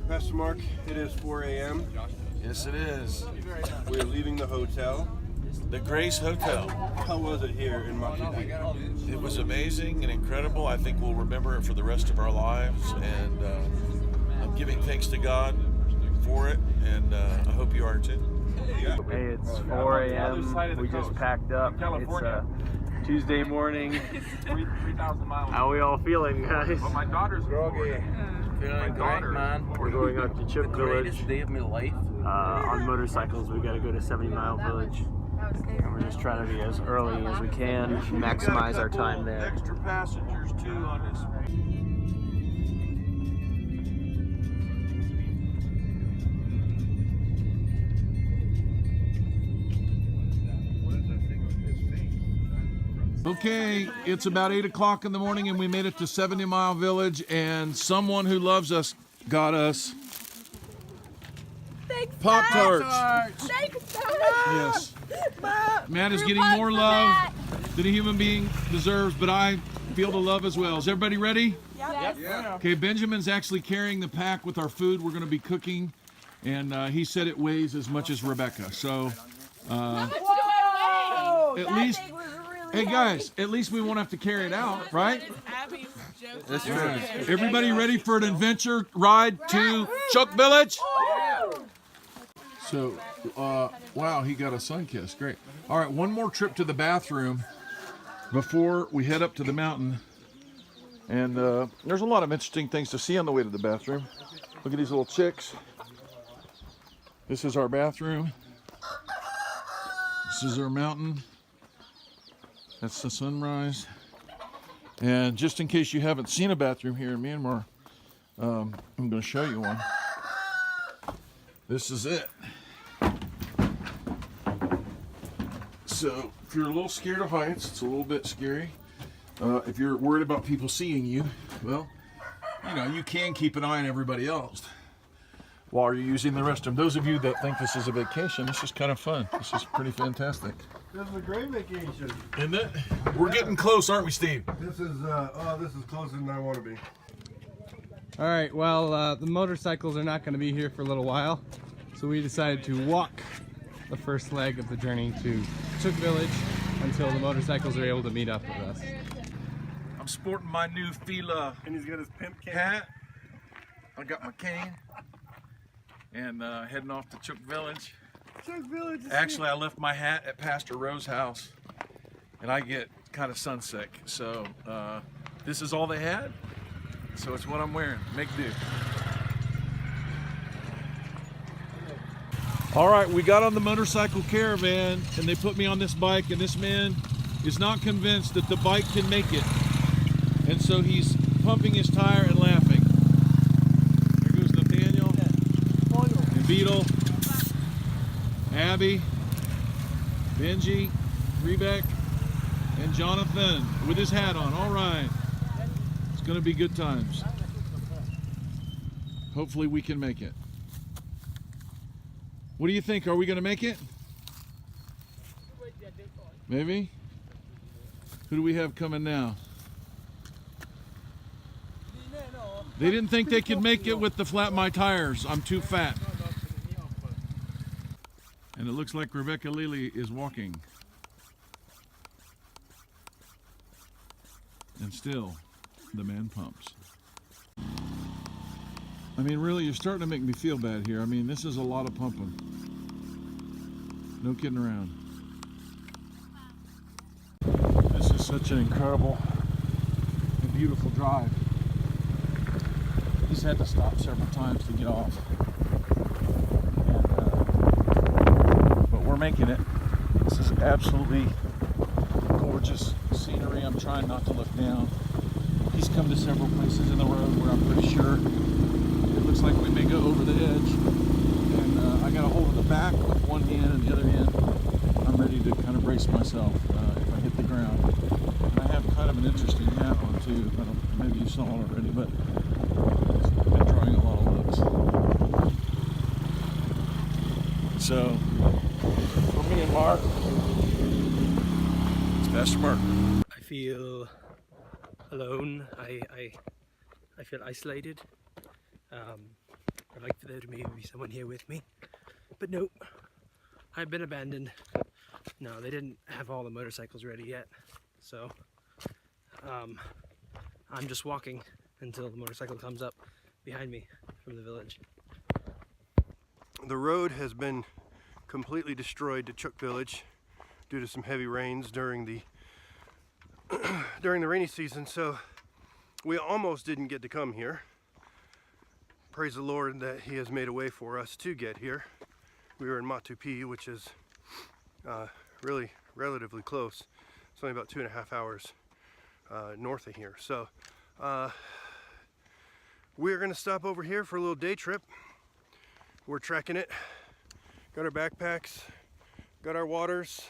Pastor Mark, it is 4 a.m. Yes, it is. We're leaving the hotel. The Grace Hotel. How was it here in Makini? It was amazing and incredible. I think we'll remember it for the rest of our lives. And I'm giving thanks to God for it. And I hope you are too. Hey, it's 4 a.m. We just packed up. It's Tuesday morning. 3,000 miles. How are we all feeling, guys? But my daughter's groggy. Feeling great, man. We're going up to Kruk Village. Greatest day of my life. On motorcycles, we got to go to 70 Mile Village. And we're just trying to be as early as we can, maximize our time there. Extra passengers too on this. Okay, it's about 8 o'clock in the morning and we made it to 70 Mile Village, and someone who loves us got us Thanks, Pop-Tarts. Thanks, Yes. Matt. Matt is getting more love than a human being deserves, but I feel the love as well. Is everybody ready? Yep. Okay, Benjamin's actually carrying the pack with our food we're going to be cooking, and he said it weighs as much as Rebecca. So, Whoa, at that least, thing was really hey heavy. guys, at least we won't have to carry it out, right? That's true. Everybody ready for an adventure ride to Kruk Village? So, wow, he got a sun kiss. Great. All right, one more trip to the bathroom before we head up to the mountain. And there's a lot of interesting things to see on the way to the bathroom. Look at these little chicks. This is our bathroom. This is our mountain. That's the sunrise. And just in case you haven't seen a bathroom here in Myanmar, I'm going to show you one. This is it. So if you're a little scared of heights, it's a little bit scary. If you're worried about people seeing you, well, you know, you can keep an eye on everybody else while you're using the restroom. Those of you that think this is a vacation, this is kind of fun. This is pretty fantastic. This is a great vacation. Isn't it? We're getting close, aren't we, Steve? This is closer than I want to be. All right, well, the motorcycles are not going to be here for a little while, so we decided to walk the first leg of the journey to Kruk Village until the motorcycles are able to meet up with us. I'm sporting my new Fila And he's got his pimp cane. hat. I got my cane. And heading off to Kruk Village. Kruk Village is Actually, I left my hat at Pastor Rowe's house, and I get kind of sunsick. So this is all they had. So it's what I'm wearing. Make do. All right, we got on the motorcycle caravan, and they put me on this bike, and this man is not convinced that the bike can make it. And so he's pumping his tire and laughing. There goes Nathaniel, and Beetle, Abby, Benji, Rebek, and Jonathan with his hat on. All right. It's going to be good times. Hopefully we can make it. What do you think? Are we going to make it? Maybe? Who do we have coming now? They didn't think they could make it with the flat my tires. I'm too fat. And it looks like Rebecca Lily is walking. And still, the man pumps. I mean, really, you're starting to make me feel bad here. I mean, this is a lot of pumping. No kidding around. This is such an incredible and beautiful drive. He's had to stop several times to get off. But we're making it. This is absolutely gorgeous scenery. I'm trying not to look down. He's come to several places in the road where I'm pretty sure it looks like we may go over the edge. And I got a hold of the back with one hand, and the other hand I'm ready to kind of brace myself if I hit the ground. And I have kind of an interesting hat on too. Maybe you saw it already, but it's been drawing a lot of looks. So, for me and Mark, it's Pastor Mark. I feel alone. I feel isolated. I'd like for there to maybe be someone here with me. But nope, I've been abandoned. No, they didn't have all the motorcycles ready yet. So I'm just walking until the motorcycle comes up behind me from the village. The road has been completely destroyed to Kruk Village due to some heavy rains during the rainy season, so we almost didn't get to come here. Praise the Lord that He has made a way for us to get here. We were in Matupi, which is really relatively close. It's only about 2.5 hours north of here. So we're gonna stop over here for a little day trip. We're trekking it. Got our backpacks, got our waters.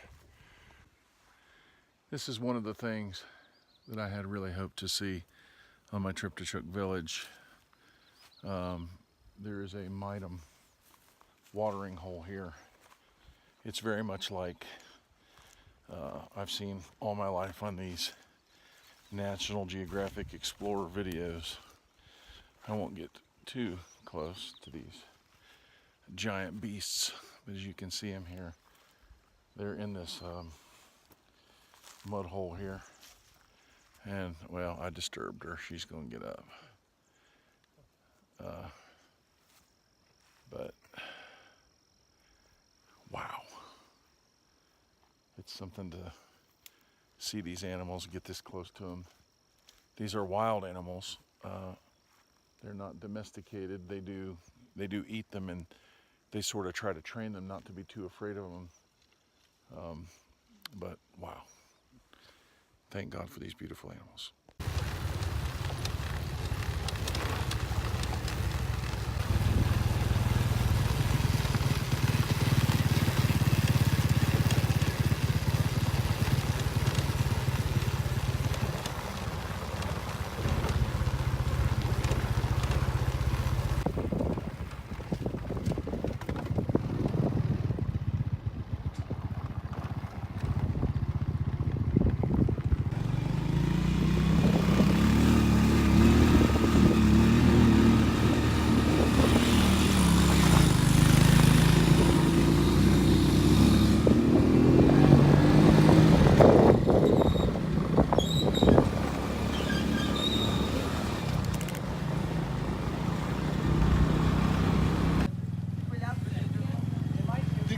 This is one of the things that I had really hoped to see on my trip to Kruk Village. There is a Mitem watering hole here. It's very much like I've seen all my life on these National Geographic Explorer videos. I won't get too close to these giant beasts, but as you can see them here, they're in this mud hole here. And well, I disturbed her. She's gonna get up. But wow, it's something to see these animals, get this close to them. These are wild animals. They're not domesticated. They do eat them, and they sort of try to train them not to be too afraid of them. But wow, thank God for these beautiful animals.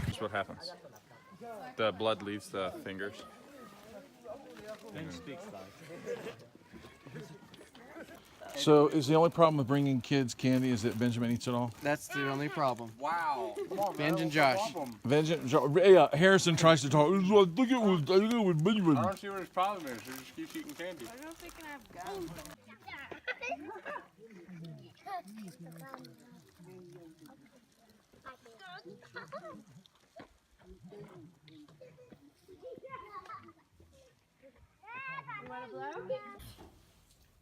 That's what happens. The blood leaves the fingers. So is the only problem with bringing kids candy is that Benjamin eats it all? That's the only problem. Wow. Benj and Josh. Yeah, Harrison tries to talk. I think it was Benjamin. I don't see what his problem is. He just keeps eating candy. I don't know if they can have gum. You want to blow?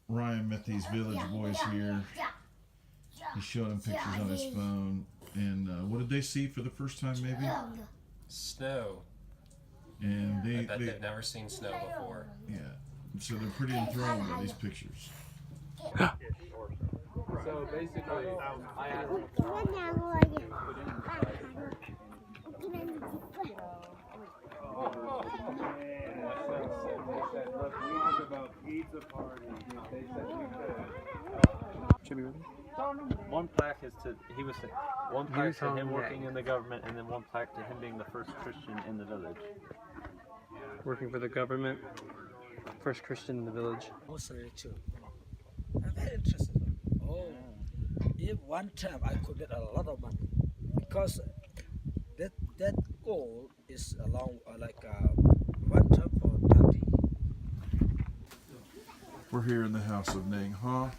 Ryan met these village boys here. He showed them pictures on his phone. And what did they see for the first time, maybe? Snow. And I bet they've never seen snow before. Yeah. So they're pretty enthralled by these pictures. So basically, I asked Should be ready. One plaque is to one plaque to him working in the government, and then one plaque to him being the first Christian in the village. Working for the government, first Christian in the village. Mostly too. I'm very interested. Oh, if one time I could get a lot of money, because that goal is along one time for 30. We're here in the house of Naing, huh?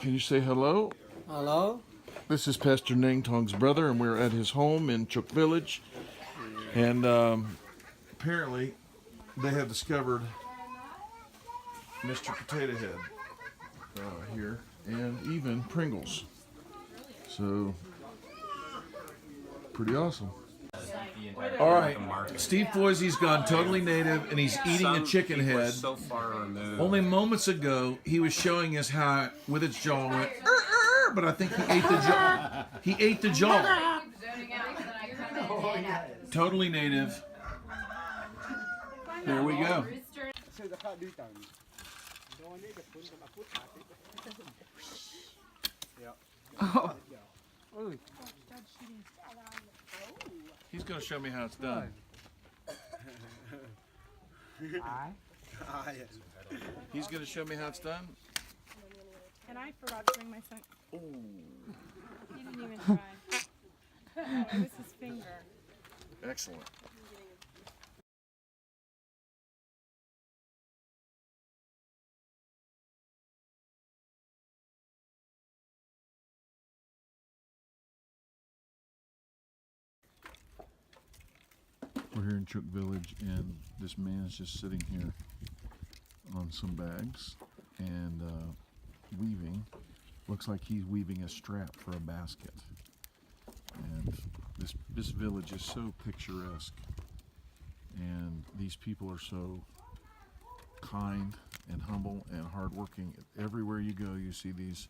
Can you say hello? Hello. This is Pastor Naing Tong's brother, and we're at his home in Kruk Village. And apparently, they have discovered Mr. Potato Head here, and even Pringles. So, pretty awesome. All right, Steve Foisey's gone totally native, and he's eating a chicken head. So far removed. Only moments ago, he was showing us how, with its jaw, went, but I think he ate the jaw. He ate the jaw. Totally native. There we go. Oh. He's going to show me how it's done. He's going to show me how it's done. And I forgot to bring my son. Oh. He didn't even try. It was his finger. Excellent. We're here in Kruk Village, and this man's just sitting here on some bags and weaving. Looks like he's weaving a strap for a basket. And this village is so picturesque, and these people are so kind and humble and hardworking. Everywhere you go, you see these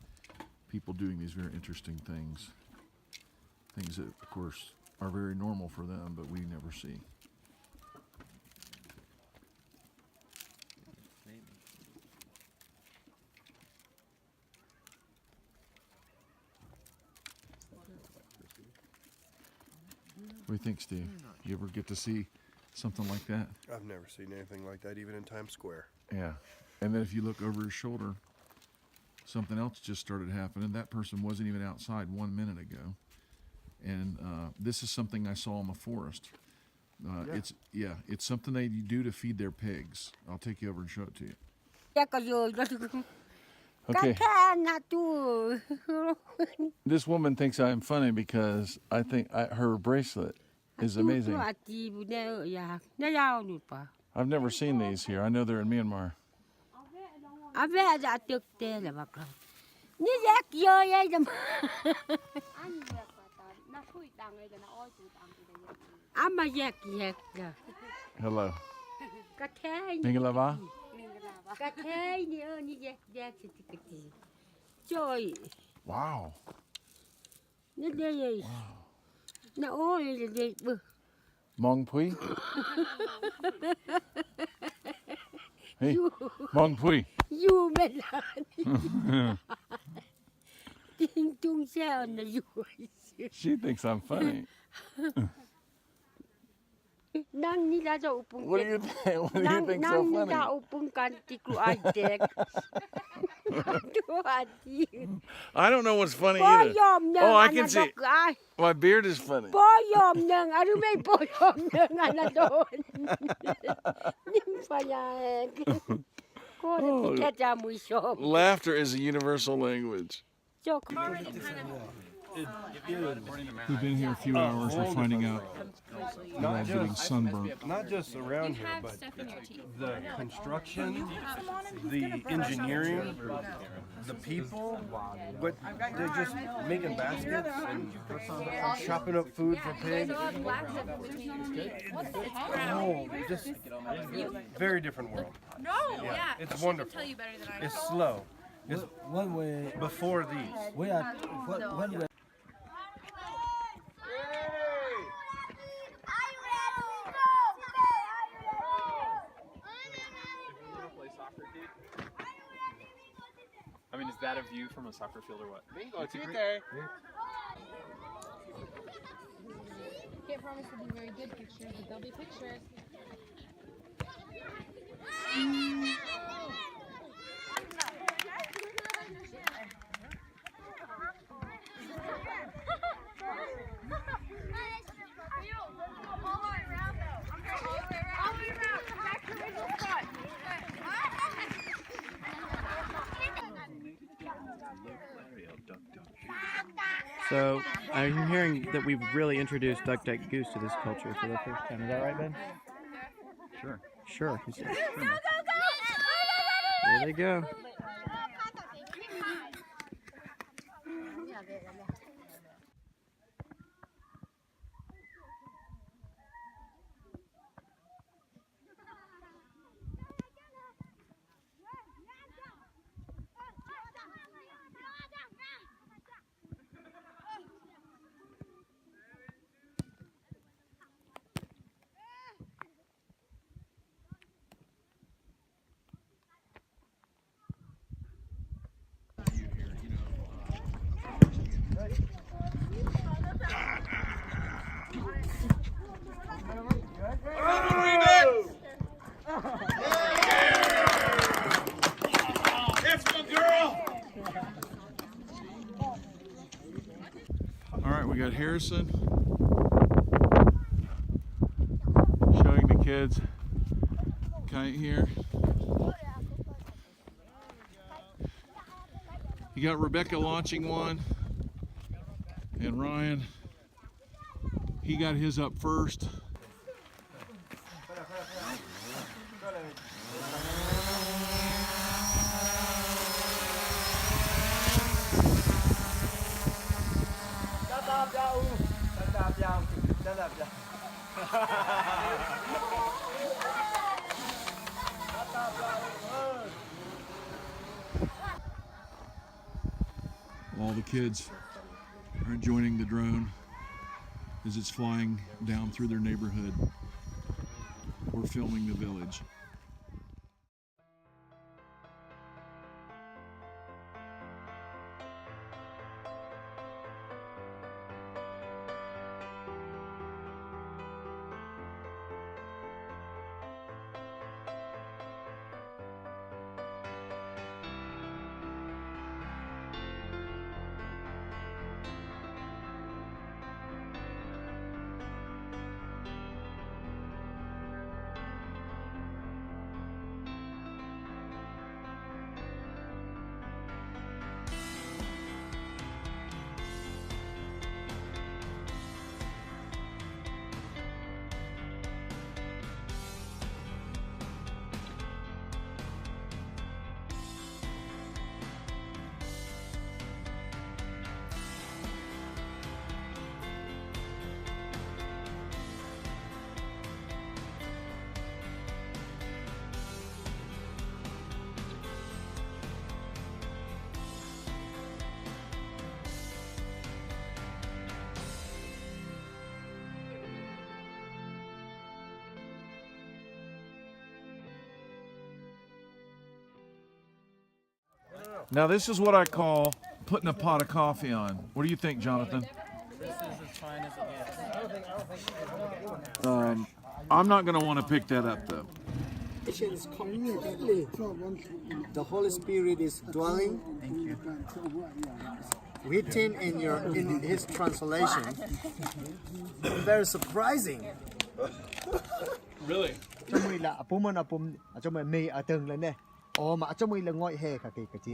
people doing these very interesting things. Things that, of course, are very normal for them, but we never see. What do you think, Steve? You ever get to see something like that? I've never seen anything like that, even in Times Square. Yeah. And then if you look over his shoulder, something else just started happening. That person wasn't even outside 1 minute ago. And this is something I saw in the forest. It's something they do to feed their pigs. I'll take you over and show it to you. Okay. This woman thinks I'm funny because I think her bracelet is amazing. I've never seen these here. I know they're in Myanmar. Hello. Mingalava? Wow. Mong Pui? Hey, Mong Pui. She thinks I'm funny. What do you think? What do you think so funny? I don't know what's funny either. Oh, I can see. My beard is funny. Laughter is a universal language. We've been here a few hours. We're finding out that I'm getting sunburnt. Not just around here, but the construction, the engineering, the people, but they're just making baskets and chopping up food for pigs. Oh, just very different world. No, yeah. It's wonderful. Tell you better than I It's slow. It's before these. I mean, is that a view from a soccer field or what? Can't promise to be very good pictures, but they'll be pictures. So I'm hearing that we've really introduced Duck Duck Goose to this culture for the first time. Is that right, Ben? Sure. Sure. Go, go, go! There they go. Harrison showing the kids kite here. You got Rebecca launching one, and Ryan, he got his up first. All the kids are enjoying the drone as it's flying down through their neighborhood. We're filming the village. Now this is what I call putting a pot of coffee on. What do you think, Jonathan? This is as fine as it gets. I'm not going to want to pick that up though. Is completely. The Holy Spirit is dwelling. Written in His translation. Very surprising. Really? We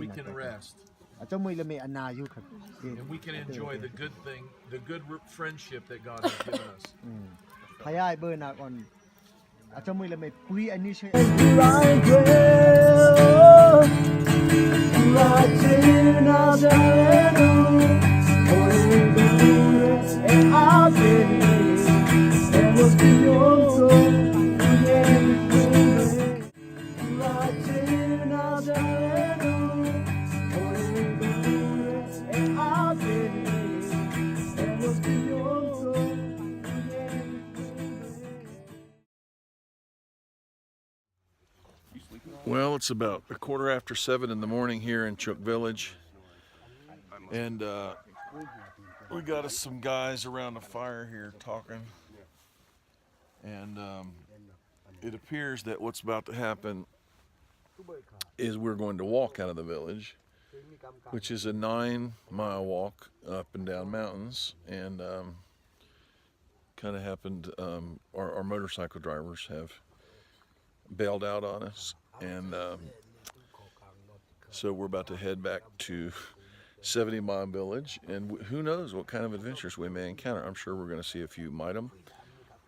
can rest. And we can enjoy the good thing, the good friendship that God has given Well, it's about 7:15 in the morning here in Kruk Village, and we got us some guys around the fire here talking, and it appears that what's about to happen is we're going to walk out of the village, which is a 9-mile walk up and down mountains, and kind of happened, our motorcycle drivers have bailed out on us, and so we're about to head back to 70 Mile Village, and who knows what kind of adventures we may encounter. I'm sure we're going to see a few mitem,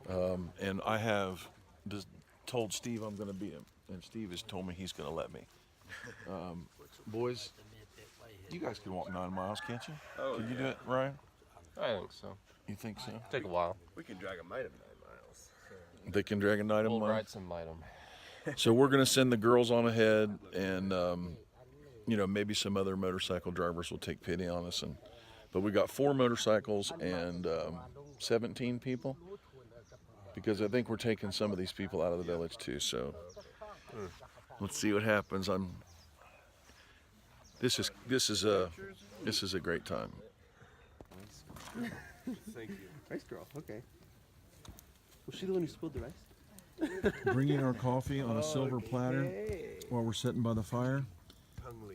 and I have just told Steve I'm going to be him, and Steve has told me he's going to let me. Boys, you guys can walk 9 miles, can't you? Oh, can you do it, Ryan? I think so. You think so? Take a while. We can drag a mitem 9 miles. They can drag a mitem. We'll ride some mitem. So we're going to send the girls on ahead, and you know, maybe some other motorcycle drivers will take pity on us. But we got 4 motorcycles and 17 people, because I think we're taking some of these people out of the village too. So let's see what happens. This is a great time. Thank you. Rice girl. Okay. Was she the one who spilled the rice? Bringing our coffee on a silver platter while we're sitting by the fire.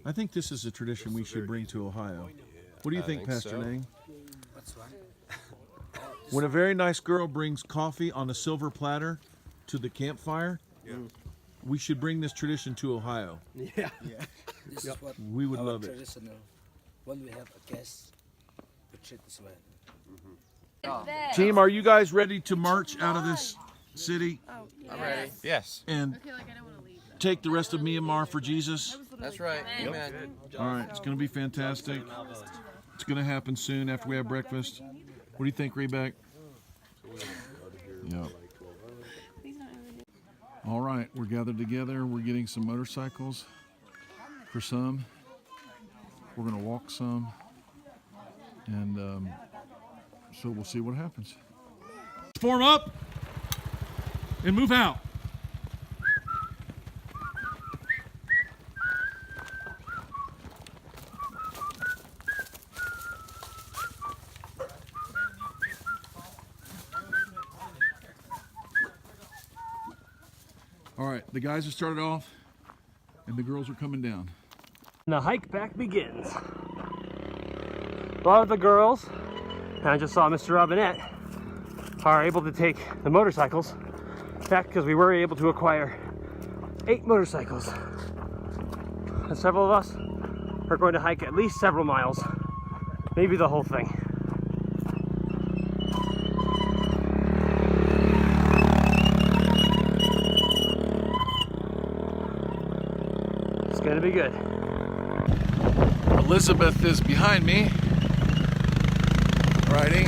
I think this is a tradition we should bring to Ohio. What do you think, Pastor Naing? That's right. When a very nice girl brings coffee on a silver platter to the campfire, we should bring this tradition to Ohio. Yeah. This is what We would our love it. traditional. When we have a guest, we treat this way. Team, are you guys ready to march out of this city I'm ready. Yes. and take the rest of Myanmar for Jesus? That's right. Amen. All right, it's going to be fantastic. It's going to happen soon after we have breakfast. What do you think, Rebek? Yeah. All right, we're gathered together. We're getting some motorcycles for some. We're going to walk some. And so we'll see what happens. Form up and move out. All right, the guys have started off and the girls are coming down. The hike back begins. A lot of the girls, and I just saw Mr. Robinette, are able to take the motorcycles back because we were able to acquire 8 motorcycles. And several of us are going to hike at least several miles, maybe the whole thing. It's gonna be good. Elizabeth is behind me, riding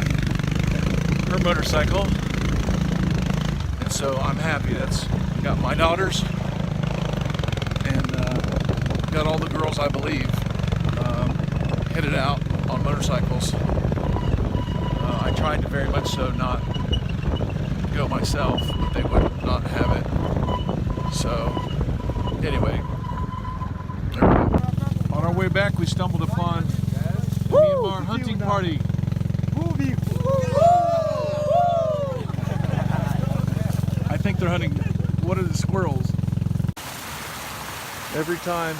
her motorcycle, and so I'm happy. That's got my daughters and got all the girls, I believe, headed out on motorcycles. I tried to very much so not go myself, but they would not have it. So anyway, on our way back, we stumbled upon the Myanmar hunting party. I think they're hunting, what are the squirrels? Every time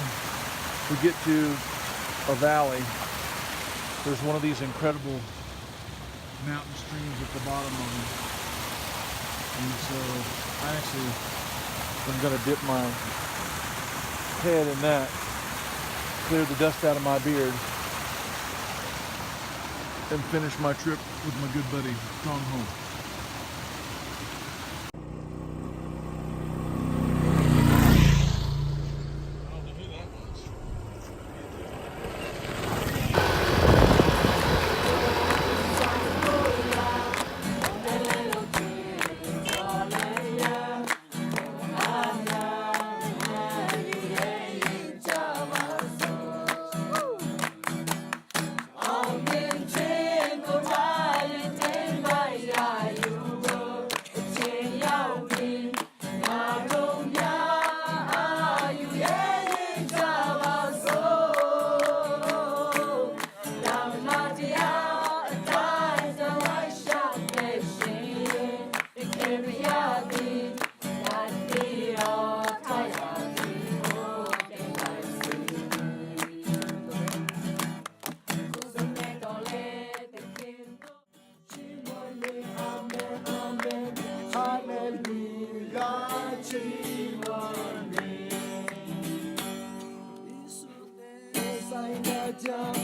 we get to a valley, there's one of these incredible mountain streams at the bottom of it. And so I actually am going to dip my head in that, clear the dust out of my beard, and finish my trip with my good buddy, Tom home. Hallelujah.